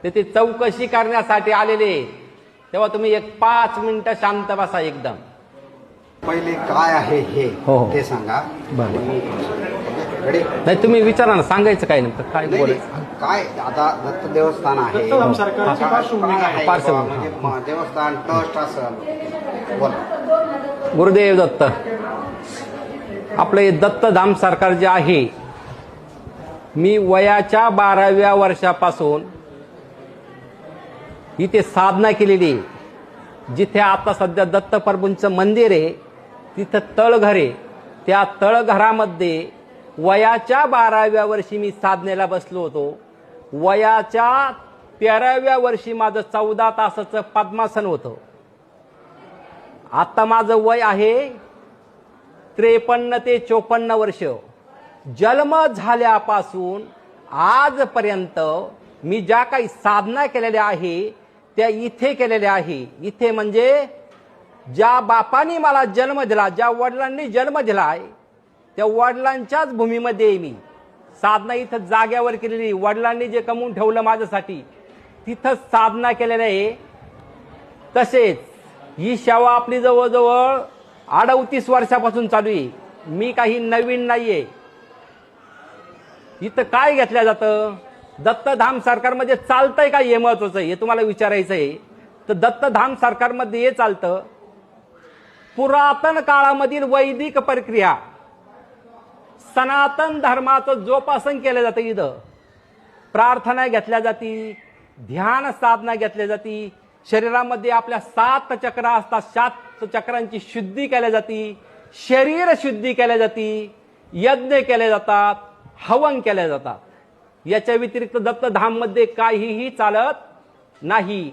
तर ते चौकशी करण्यासाठी आलेले, तेव्हा तुम्ही एक 5 मिनिटं शांत बसा एकदम. पहिले काय आहे हे हो, हो. ते सांगा. रेडी? नाही तुम्ही विचारा ना, सांगायचं काय नेमकं काय नाही, बोलायचं. काय आता दत्त देवस्थान आहे, दत्तधाम सरकारची काय पार्श्वभूमी काय आहे पार्श्वभूमी, बाबा, म्हणजे देवस्थान ट्रस्ट असं बोला. गुरुदेव दत्त. आपले दत्तधाम सरकार जे आहे, मी वयाच्या 12व्या वर्षापासून इथे साधना केलेली. जिथे आता सध्या दत्तप्रभूंचं मंदिर आहे तिथं तळघर आहे. त्या तळघरामध्ये वयाच्या 12व्या वर्षी मी साधनेला बसलो होतो. वयाच्या 13व्या वर्षी माझं 14 तासाचं पद्मासन होतं. आता माझं वय आहे 53 ते 54 वर्ष. जन्म झाल्यापासून आजपर्यंत मी ज्या काही साधना केलेल्या आहे त्या इथे केलेल्या आहे. इथे म्हणजे ज्या बापाने मला जन्म दिला, ज्या वडिलांनी जन्म दिलाय त्या वडिलांच्याच भूमीमध्ये मी साधना इथं जाग्यावर केलेली. वडिलांनी जे कमवून ठेवलं माझ्यासाठी तिथं साधना केलेल्या आहे. तसेच ही सेवा आपली जवळजवळ 38 वर्षापासून चालू आहे. मी काही नवीन नाहीये. इथं काय घेतलं जातं, दत्तधाम सरकारमध्ये चालतंय का हे महत्वाचं आहे, हे तुम्हाला विचारायचं आहे. तर दत्तधाम सरकारमध्ये हे चालतं, पुरातन काळामधील वैदिक प्रक्रिया सनातन धर्माचं जोपासन केलं जातं. इथं प्रार्थना घेतल्या जाती, ध्यान साधना घेतल्या जाती. शरीरामध्ये आपल्या 7 चक्र असतात, 7 चक्रांची शुद्धी केल्या जाती, शरीर शुद्धी केल्या जाती, यज्ञ केले जातात, हवन केले जातात. याच्या व्यतिरिक्त दत्तधाम मध्ये काहीही चालत नाही.